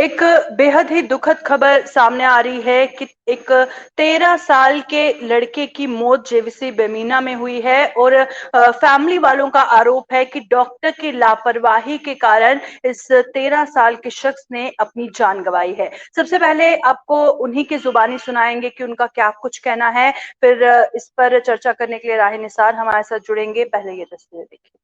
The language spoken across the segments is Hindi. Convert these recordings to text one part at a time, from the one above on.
एक बेहद ही दुखद खबर सामने आ रही है कि एक 13 साल के लड़के की मौत जेविसी बेमीना में हुई है और फैमिली वालों का आरोप है कि डॉक्टर की लापरवाही के कारण इस 13 साल के शख्स ने अपनी जान गंवाई है। सबसे पहले आपको उन्हीं की जुबानी सुनाएंगे कि उनका क्या कुछ कहना है, फिर इस पर चर्चा करने के लिए राही निसार हमारे साथ जुड़ेंगे। पहले ये तस्वीर देखिए।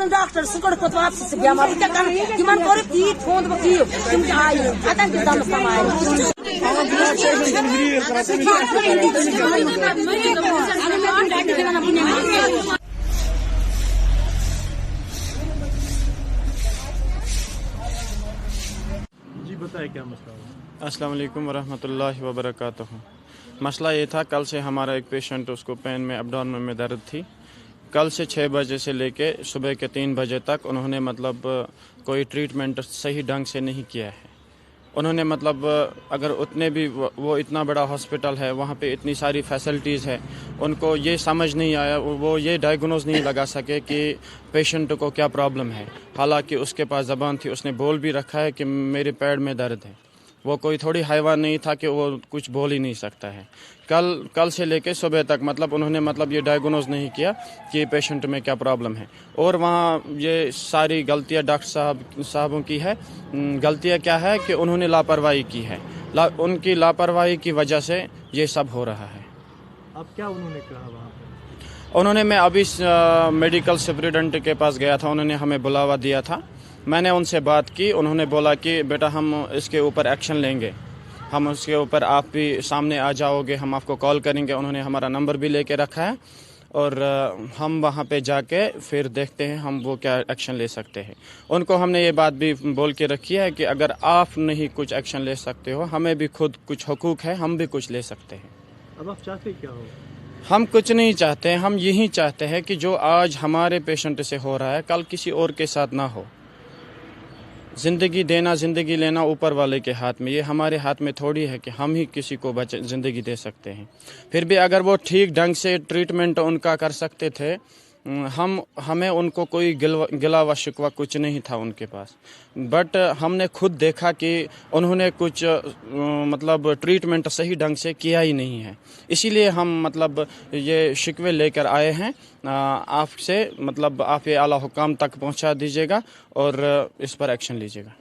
डॉक्टर सुकड़ को तो आपसे बेमार क्या कर किमान करे की फोन बकी तुम आई आता के दम समाए जी बताए क्या मसला है? अस्सलाम वालेकुम वरहमतुल्लाहि वबरकातुहू। मसला ये था, कल से हमारा एक पेशेंट, उसको पेन में एब्डोमेन में दर्द थी। कल से 6 बजे से लेके सुबह के 3 बजे तक उन्होंने कोई ट्रीटमेंट सही ढंग से नहीं किया है। उन्होंने अगर उतने भी वो इतना बड़ा हॉस्पिटल है, वहाँ पे इतनी सारी फैसिलिटीज़ है, उनको ये समझ नहीं आया, वो ये डायग्नोज नहीं लगा सके कि पेशेंट को क्या प्रॉब्लम है। हालांकि उसके पास ज़बान थी, उसने बोल भी रखा है कि मेरे पैर में दर्द है। वो कोई थोड़ी हैवान नहीं था कि वो कुछ बोल ही नहीं सकता है। कल से लेके सुबह तक उन्होंने ये डायग्नोज नहीं किया कि पेशेंट में क्या प्रॉब्लम है। और वहाँ ये सारी गलतियाँ डॉक्टर साहबों की है। गलतियाँ क्या है कि उन्होंने लापरवाही की है। उनकी लापरवाही की वजह से ये सब हो रहा है। अब क्या उन्होंने कहा वहाँ पे? मैं अभी मेडिकल सुपरिटेंडेंट के पास गया था, उन्होंने हमें बुलावा दिया था। मैंने उनसे बात की, उन्होंने बोला कि बेटा हम इसके ऊपर एक्शन लेंगे, हम उसके ऊपर आप भी सामने आ जाओगे, हम आपको कॉल करेंगे। उन्होंने हमारा नंबर भी लेके रखा है और हम वहाँ पे जाके फिर देखते हैं हम वो क्या एक्शन ले सकते हैं। उनको हमने ये बात भी बोल के रखी है कि अगर आप नहीं कुछ एक्शन ले सकते हो, हमें भी खुद कुछ हुकूक है, हम भी कुछ ले सकते हैं। अब आप चाहते क्या हो? हम कुछ नहीं चाहते, हम यही चाहते हैं कि जो आज हमारे पेशेंट से हो रहा है, कल किसी और के साथ ना हो। ज़िंदगी देना ज़िंदगी लेना ऊपर वाले के हाथ में, ये हमारे हाथ में थोड़ी है कि हम ही किसी को ज़िंदगी दे सकते हैं। फिर भी अगर वो ठीक ढंग से ट्रीटमेंट उनका कर सकते थे, हमें उनको कोई गिला व शिकवा कुछ नहीं था उनके पास। बट हमने खुद देखा कि उन्होंने कुछ ट्रीटमेंट सही ढंग से किया ही नहीं है। इसीलिए हम ये शिकवे लेकर आए हैं आपसे। आप ये आला हुकाम तक पहुंचा दीजिएगा और इस पर एक्शन लीजिएगा।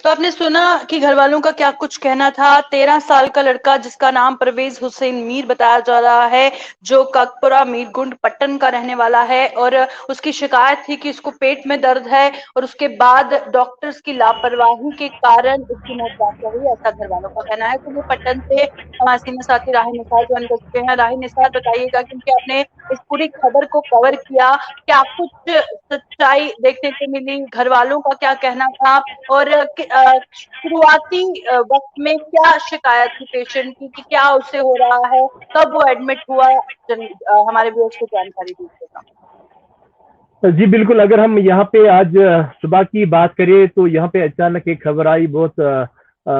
तो आपने सुना कि घर वालों का क्या कुछ कहना था। 13 साल का लड़का जिसका नाम परवेज हुसैन मीर बताया जा रहा है, जो काकपुरा मीरगुंड पट्टन का रहने वाला है, और उसकी शिकायत थी कि इसको पेट में दर्द है और उसके बाद डॉक्टर्स की लापरवाही के कारण उसकी मौत वाक़ हुई, ऐसा घर वालों का कहना है। तो वो पट्टन से हमारे सीनियर साथी राही निसार ज्वाइन कर चुके हैं। राही निसार, बताइएगा, क्योंकि आपने इस पूरी खबर को कवर किया, क्या कुछ सच्चाई देखने को मिली, घर वालों का क्या कहना था, और शुरुआती वक्त में क्या शिकायत थी पेशेंट की कि क्या उससे हो रहा है, कब वो एडमिट हुआ, हमारे व्यूअर्स को जानकारी दीजिएगा। जी बिल्कुल, अगर हम यहाँ पे आज सुबह की बात करें तो यहाँ पे अचानक एक खबर आई, बहुत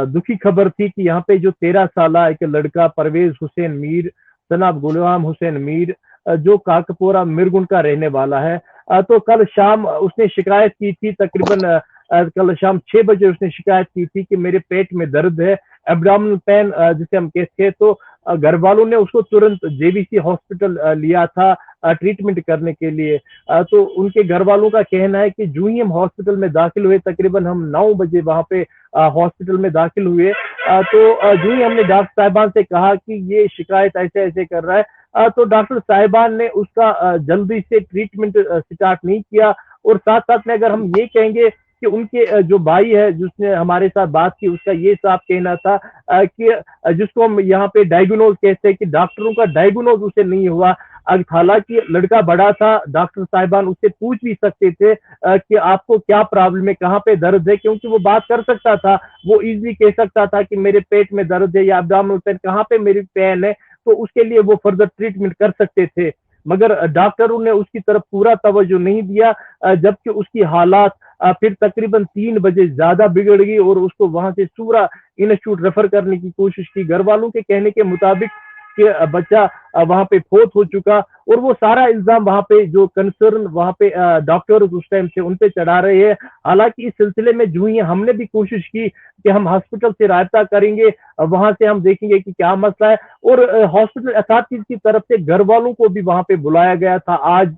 दुखी खबर थी कि यहाँ पे जो 13 साल एक लड़का परवेज हुसैन मीर जनाब गुलाम हुसैन मीर, जो काकपुरा मिरगुंड का रहने वाला है, तो कल शाम उसने शिकायत की थी। तकरीबन कल शाम 6 बजे उसने शिकायत की थी कि मेरे पेट में दर्द है, एब्डोमिनल पेन जिसे हम कहते हैं। तो घर वालों ने उसको तुरंत जेवीसी हॉस्पिटल लिया था ट्रीटमेंट करने के लिए। तो उनके घर वालों का कहना है कि जो ही हम हॉस्पिटल में दाखिल हुए, तकरीबन हम 9 बजे वहां पे हॉस्पिटल में दाखिल हुए, तो जो ही हमने डॉक्टर साहिबान से कहा कि ये शिकायत ऐसे ऐसे कर रहा है, तो डॉक्टर साहिबान ने उसका जल्दी से ट्रीटमेंट स्टार्ट नहीं किया। और साथ साथ में अगर हम ये कहेंगे कि उनके जो भाई है जिसने हमारे साथ बात की, उसका ये साफ कहना था कि जिसको हम यहाँ पे डायग्नोज कहते हैं कि डॉक्टरों का डायग्नोज उसे नहीं हुआ। हालांकि लड़का बड़ा था, डॉक्टर साहिबान उससे पूछ भी सकते थे कि आपको क्या प्रॉब्लम है, कहाँ पे दर्द है, क्योंकि वो बात कर सकता था, वो इजीली कह सकता था कि मेरे पेट में दर्द है या एब्डोमिनल पेन, कहाँ पे मेरी पेन है, तो उसके लिए वो फर्दर ट्रीटमेंट कर सकते थे। मगर डॉक्टरों ने उसकी तरफ पूरा तवज्जो नहीं दिया, जबकि उसकी हालात फिर तकरीबन 3 बजे ज्यादा बिगड़ गई और उसको वहां से सूरा इंस्टीट्यूट रेफर करने की कोशिश की। घर वालों के कहने के मुताबिक कि बच्चा वहां पे फोत हो चुका, और वो सारा इल्जाम वहां पे जो कंसर्न वहां पे डॉक्टर उस टाइम से उन पे चढ़ा रहे हैं। हालांकि इस सिलसिले में जो ही हमने भी कोशिश की कि हम हॉस्पिटल से रायता करेंगे, वहां से हम देखेंगे कि क्या मसला है, और हॉस्पिटल अथॉरिटीज की तरफ से घर वालों को भी वहां पे बुलाया गया था। आज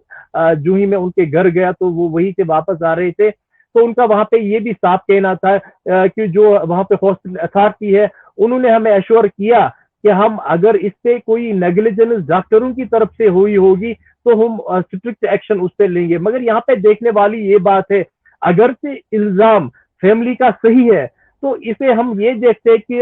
जो ही मैं उनके घर गया तो वो वहीं से वापस आ रहे थे, तो उनका वहां पे ये भी साफ कहना था कि जो वहां पे हॉस्पिटल अथॉरिटी है उन्होंने हमें एश्योर किया कि हम अगर इस पे कोई नेग्लिजेंस डॉक्टरों की तरफ से हुई होगी तो हम स्ट्रिक्ट एक्शन उस पर लेंगे। मगर यहाँ पे देखने वाली ये बात है, अगर से इल्जाम फैमिली का सही है तो इसे हम ये देखते हैं कि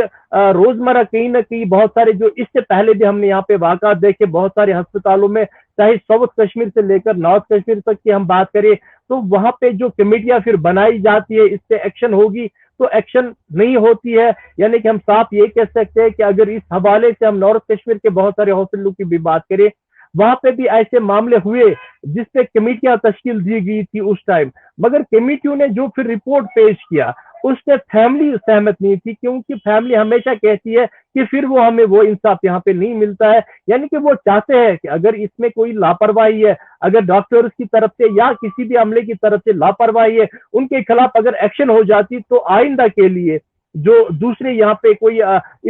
रोजमर्रा कहीं ना कहीं बहुत सारे, जो इससे पहले भी हमने यहाँ पे वाक़ात देखे बहुत सारे अस्पतालों में, चाहे साउथ कश्मीर से लेकर नॉर्थ कश्मीर तक की हम बात करें, तो वहां पे जो कमेटियां फिर बनाई जाती है, इस पे एक्शन होगी तो एक्शन नहीं होती है। यानी कि हम साफ ये कह सकते हैं कि अगर इस हवाले से हम नॉर्थ कश्मीर के बहुत सारे हॉस्पिटलों की भी बात करें, वहां पे भी ऐसे मामले हुए जिसपे कमेटियां तश्कील दी गई थी उस टाइम, मगर कमेटियों ने जो फिर रिपोर्ट पेश किया उससे फैमिली सहमत नहीं थी, क्योंकि फैमिली हमेशा कहती है कि फिर वो हमें वो इंसाफ यहाँ पे नहीं मिलता है। यानी कि वो चाहते हैं कि अगर इसमें कोई लापरवाही है, अगर डॉक्टर्स की तरफ से या किसी भी अमले की तरफ से लापरवाही है, उनके खिलाफ अगर एक्शन हो जाती तो आइंदा के लिए जो दूसरे यहाँ पे कोई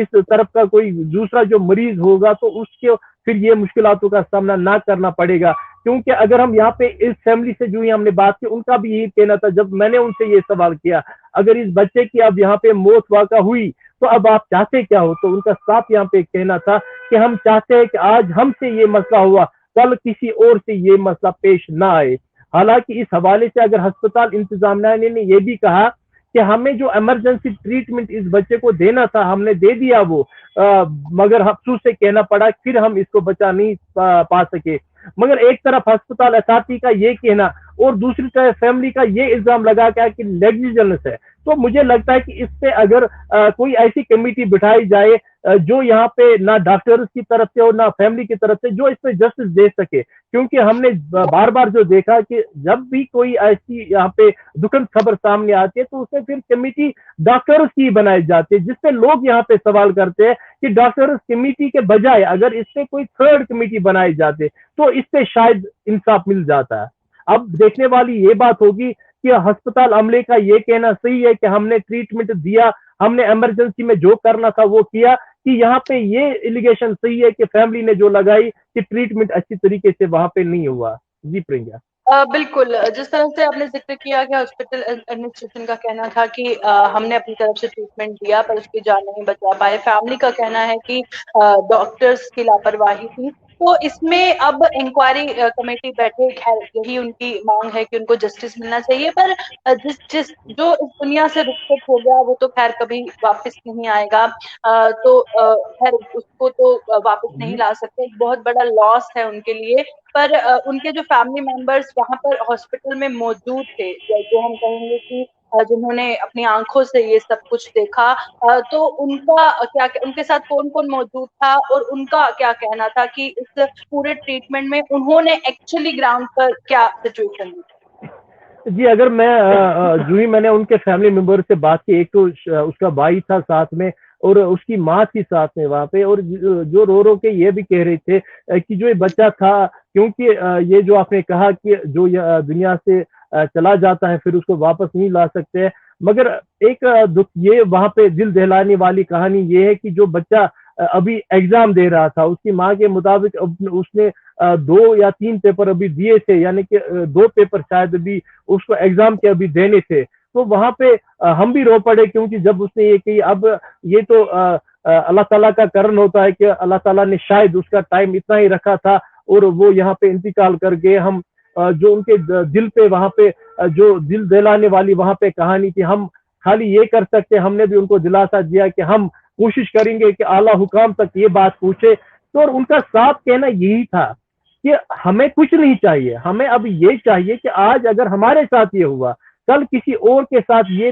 इस तरफ का कोई दूसरा जो मरीज होगा तो उसके फिर ये मुश्किलातों का सामना ना करना पड़ेगा। क्योंकि अगर हम यहाँ पे इस फैमिली से जो ही हमने बात की, उनका भी यही कहना था, जब मैंने उनसे ये सवाल किया अगर इस बच्चे की अब यहाँ पे मौत वाक़ा हुई तो अब आप चाहते क्या हो, तो उनका साफ यहाँ पे कहना था कि हम चाहते हैं कि आज हमसे ये मसला हुआ, कल किसी और से ये मसला पेश ना आए। हालांकि इस हवाले से अगर अस्पताल इंतजामिया ने ये भी कहा कि हमें जो इमरजेंसी ट्रीटमेंट इस बच्चे को देना था हमने दे दिया वो, मगर अफसोस से कहना पड़ा फिर हम इसको बचा नहीं पा सके। मगर एक तरफ अस्पताल अथॉरिटी का ये कहना और दूसरी तरफ फैमिली का ये इल्जाम लगा क्या कि नेग्लिजेंस है, तो मुझे लगता है कि इस पे अगर कोई ऐसी कमेटी बिठाई जाए जो यहाँ पे ना डॉक्टर्स की तरफ से और ना फैमिली की तरफ से, जो इस पे जस्टिस दे सके। क्योंकि हमने बार बार जो देखा कि जब भी कोई ऐसी यहाँ पे दुखद खबर सामने आती है तो उसमें फिर कमेटी डॉक्टर्स की बनाई जाती है, जिसपे लोग यहाँ पे सवाल करते हैं कि डॉक्टर्स कमेटी के बजाय अगर इस पे कोई थर्ड कमेटी बनाई जाती तो इस पे शायद इंसाफ मिल जाता है। अब देखने वाली ये बात होगी कि अस्पताल अमले का ये कहना सही है कि हमने ट्रीटमेंट दिया, हमने इमरजेंसी में जो करना था वो किया, कि यहाँ पे ये एलिगेशन सही है कि फैमिली ने जो लगाई कि ट्रीटमेंट अच्छी तरीके से वहां पे नहीं हुआ। जी प्रियंका। बिल्कुल, जिस तरह से आपने जिक्र किया कि हॉस्पिटल एडमिनिस्ट्रेशन का कहना था कि हमने अपनी तरफ से ट्रीटमेंट दिया पर उसकी जान नहीं बचा पाए, फैमिली का कहना है कि डॉक्टर्स की लापरवाही थी। तो इसमें अब इंक्वायरी कमेटी बैठे, खैर यही उनकी मांग है कि उनको जस्टिस मिलना चाहिए, पर जो इस दुनिया से रुखसत हो गया वो तो खैर कभी वापस नहीं आएगा, तो खैर उसको तो वापस नहीं ला सकते, बहुत बड़ा लॉस है उनके लिए। पर उनके जो फैमिली मेंबर्स वहां पर हॉस्पिटल में मौजूद थे, जो हम कहेंगे कि जिन्होंने अपनी आंखों से ये सब कुछ देखा, तो उनका क्या, उनके साथ कौन कौन मौजूद था और उनका क्या कहना था कि इस पूरे ट्रीटमेंट में उन्होंने एक्चुअली ग्राउंड पर क्या सिचुएशन दी? जी, अगर मैं जो ही मैंने उनके फैमिली मेंबर से बात की, एक तो उसका भाई था साथ में और उसकी माँ थी साथ में वहां पे, और जो रो के ये भी कह रहे थे कि जो ये बच्चा था, क्योंकि ये जो आपने कहा कि जो दुनिया से चला जाता है फिर उसको वापस नहीं ला सकते, मगर एक दुख ये वहां पे दिल दहलाने वाली कहानी ये है कि जो बच्चा अभी एग्जाम दे रहा था, उसकी माँ के मुताबिक उसने 2 या 3 पेपर अभी दिए थे, यानी कि 2 पेपर शायद अभी उसको एग्जाम के अभी देने थे। तो वहां पे हम भी रो पड़े, क्योंकि जब उसने ये कि अब ये तो अल्लाह ताला का करम होता है कि अल्लाह ताला ने शायद उसका टाइम इतना ही रखा था और वो यहाँ पे इंतकाल कर गए। हम जो उनके दिल पे वहां पे जो दिल दहलाने वाली वहां पे कहानी थी, हम खाली ये कर सकते, हमने भी उनको दिलासा दिया कि हम कोशिश करेंगे कि आला हुकाम तक ये बात पूछे। तो और उनका साफ कहना यही था कि हमें कुछ नहीं चाहिए, हमें अब ये चाहिए कि आज अगर हमारे साथ ये हुआ, कल किसी और के साथ ये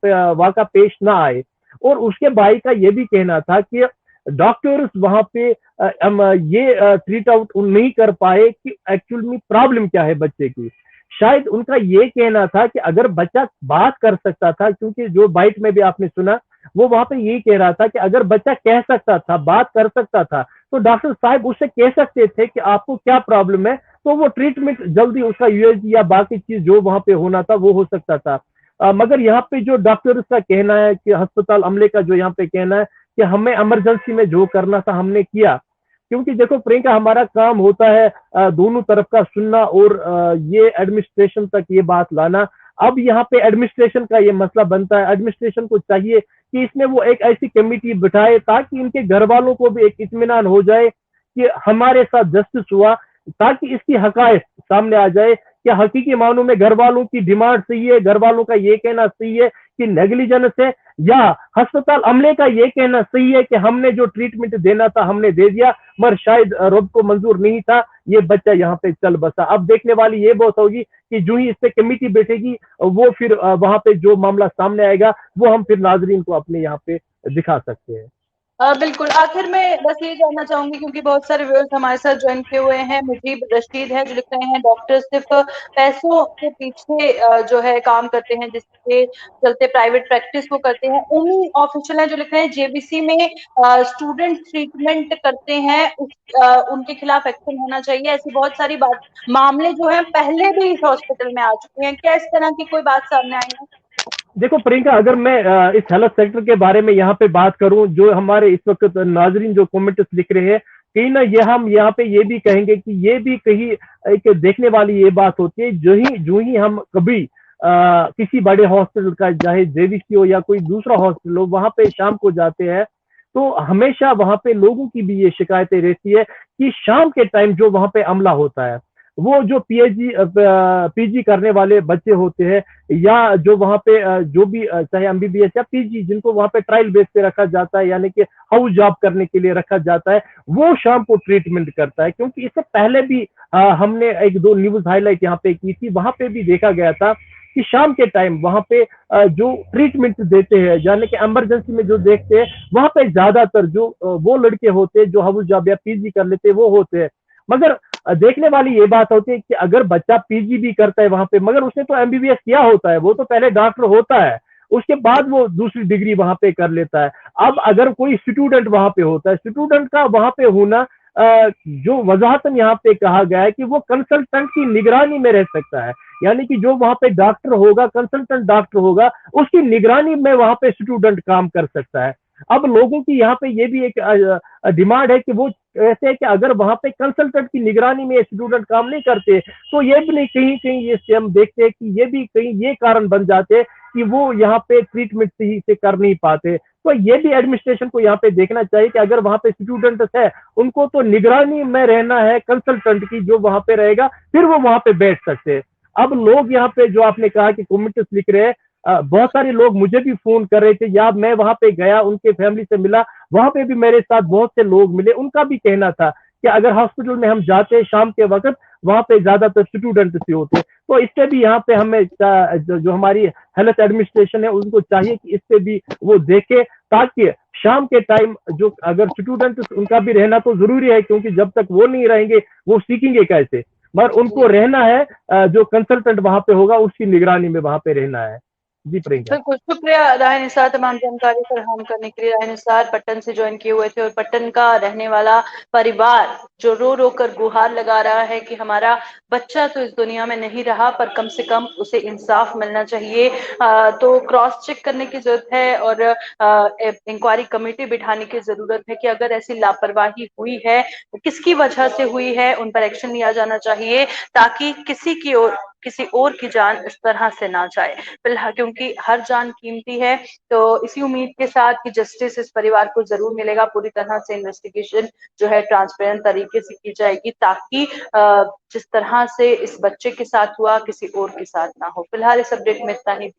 वाक़ा पेश ना आए। और उसके भाई का ये भी कहना था कि डॉक्टर्स वहां पे ये ट्रीट आउट नहीं कर पाए कि एक्चुअल में प्रॉब्लम क्या है बच्चे की। शायद उनका ये कहना था कि अगर बच्चा बात कर सकता था, क्योंकि जो बाइट में भी आपने सुना वो वहां पे यही कह रहा था कि अगर बच्चा कह सकता था, बात कर सकता था, तो डॉक्टर साहब उससे कह सकते थे कि आपको क्या प्रॉब्लम है, तो वो ट्रीटमेंट जल्दी उसका यूएसजी या बाकी चीज जो वहां पे होना था वो हो सकता था। मगर यहाँ पे जो डॉक्टर्स का कहना है कि अस्पताल अमले का जो यहाँ पे कहना है कि हमें इमरजेंसी में जो करना था हमने किया। क्योंकि देखो प्रियंका, हमारा काम होता है दोनों तरफ का सुनना और ये एडमिनिस्ट्रेशन तक ये बात लाना। अब यहाँ पे एडमिनिस्ट्रेशन का ये मसला बनता है। एडमिनिस्ट्रेशन को चाहिए कि इसमें वो एक ऐसी कमेटी बिठाए ताकि इनके घर वालों को भी एक इत्मीनान हो जाए कि हमारे साथ जस्टिस हुआ, ताकि इसकी हकायत सामने आ जाए कि हकीकी मानों में घर वालों की डिमांड सही है, घर वालों का ये कहना सही है कि नेग्लिजेंस है, या अस्पताल अमले का ये कहना सही है कि हमने जो ट्रीटमेंट देना था हमने दे दिया, मगर शायद रब को मंजूर नहीं था, ये बच्चा यहाँ पे चल बसा। अब देखने वाली ये बात होगी कि जो ही इस पे कमेटी बैठेगी वो फिर वहां पे जो मामला सामने आएगा वो हम फिर नाजरीन को अपने यहाँ पे दिखा सकते हैं। बिल्कुल, आखिर में बस ये जानना चाहूंगी, क्योंकि बहुत सारे व्यूअर्स हमारे साथ ज्वाइन किए हुए हैं। मुजीब रशीद है जो लिख रहे हैं डॉक्टर सिर्फ पैसों के पीछे जो है काम करते हैं, जिसके चलते प्राइवेट प्रैक्टिस वो करते हैं। उन्हीं ऑफिशियल है जो लिख रहे हैं जेबीसी में स्टूडेंट ट्रीटमेंट करते हैं, उनके खिलाफ एक्शन होना चाहिए। ऐसी बहुत सारी मामले जो है पहले भी इस हॉस्पिटल में आ चुके हैं। क्या इस तरह की कोई बात सामने आई है? देखो प्रियंका, अगर मैं इस हेल्थ सेक्टर के बारे में यहाँ पे बात करूं, जो हमारे इस वक्त नाजरीन जो कमेंट्स लिख रहे हैं, कहीं ना ये हम यहाँ पे ये भी कहेंगे कि ये भी कहीं एक देखने वाली ये बात होती है, जो ही हम कभी किसी बड़े हॉस्पिटल का, चाहे जेवीसी हो या कोई दूसरा हॉस्पिटल हो, वहां पे शाम को जाते हैं तो हमेशा वहां पे लोगों की भी ये शिकायतें रहती है कि शाम के टाइम जो वहां पे अमला होता है, वो जो पीजी करने वाले बच्चे होते हैं, या जो वहां पे जो भी चाहे एमबीबीएस या पीजी, जिनको वहां पे ट्रायल बेस पे रखा जाता है, यानी कि हाउस जॉब करने के लिए रखा जाता है, वो शाम को ट्रीटमेंट करता है। क्योंकि इससे पहले भी हमने एक दो न्यूज हाईलाइट यहाँ पे की थी, वहां पे भी देखा गया था कि शाम के टाइम वहां पे जो ट्रीटमेंट देते हैं, यानी कि इमरजेंसी में जो देखते हैं, वहां पे ज्यादातर जो वो लड़के होते हैं जो हाउस जॉब या पीजी कर लेते हैं वो होते हैं। मगर देखने वाली ये बात होती है कि अगर बच्चा पीजी भी करता है वहां पे, मगर उसने तो एमबीबीएस किया होता है, वो तो पहले डॉक्टर होता है, उसके बाद वो दूसरी डिग्री वहां पे कर लेता है। अब अगर कोई स्टूडेंट वहां पे होता है, स्टूडेंट का वहां पे होना जो वजाहतन यहाँ पे कहा गया है कि वो कंसल्टेंट की निगरानी में रह सकता है, यानी कि जो वहां पे डॉक्टर होगा, कंसल्टेंट डॉक्टर होगा, उसकी निगरानी में वहां पे स्टूडेंट काम कर सकता है। अब लोगों की यहाँ पे ये भी एक डिमांड है कि वो ऐसे है कि अगर वहां पे कंसल्टेंट की निगरानी में स्टूडेंट काम नहीं करते, तो ये भी नहीं, कहीं कहीं ये हम देखते हैं कि ये भी कहीं ये कारण बन जाते हैं कि वो यहाँ पे ट्रीटमेंट सही से कर नहीं पाते। तो ये भी एडमिनिस्ट्रेशन को यहाँ पे देखना चाहिए कि अगर वहां पे स्टूडेंट्स है, उनको तो निगरानी में रहना है कंसल्टेंट की, जो वहां पे रहेगा, फिर वो वहां पे बैठ सकते हैं। अब लोग यहाँ पे जो आपने कहा कि कमेंट्स लिख रहे हैं, बहुत सारे लोग मुझे भी फोन कर रहे थे, या मैं वहां पे गया, उनके फैमिली से मिला, वहां पे भी मेरे साथ बहुत से लोग मिले, उनका भी कहना था कि अगर हॉस्पिटल में हम जाते हैं शाम के वक्त, वहां पे ज्यादातर स्टूडेंट ही होते। तो इससे भी यहाँ पे हमें जो हमारी हेल्थ एडमिनिस्ट्रेशन है उनको चाहिए कि इससे भी वो देखे, ताकि शाम के टाइम जो अगर स्टूडेंट, उनका भी रहना तो जरूरी है, क्योंकि जब तक वो नहीं रहेंगे वो सीखेंगे कैसे, मगर उनको रहना है, जो कंसल्टेंट वहां पे होगा उसकी निगरानी में वहां पे रहना है। जी प्रियंका, बिल्कुल, शुक्रिया राय निसार तमाम जानकारी फराहम करने के लिए। राय निसार पट्टन से ज्वाइन किए हुए थे, और पट्टन का रहने वाला परिवार जो रो रो कर गुहार लगा रहा है कि हमारा बच्चा तो इस दुनिया में नहीं रहा, पर कम से कम उसे इंसाफ मिलना चाहिए। तो क्रॉस चेक करने की जरूरत है, और इंक्वायरी कमेटी बिठाने की जरूरत है कि अगर ऐसी लापरवाही हुई है, किसकी वजह से हुई है, उन पर एक्शन लिया जाना चाहिए, ताकि किसी और की जान इस तरह से ना जाए। फिलहाल क्योंकि हर जान कीमती है, तो इसी उम्मीद के साथ कि जस्टिस इस परिवार को जरूर मिलेगा, पूरी तरह से इन्वेस्टिगेशन जो है ट्रांसपेरेंट तरीके से की जाएगी, ताकि जिस तरह से इस बच्चे के साथ हुआ किसी और के साथ ना हो। फिलहाल इस अपडेट में इतना ही।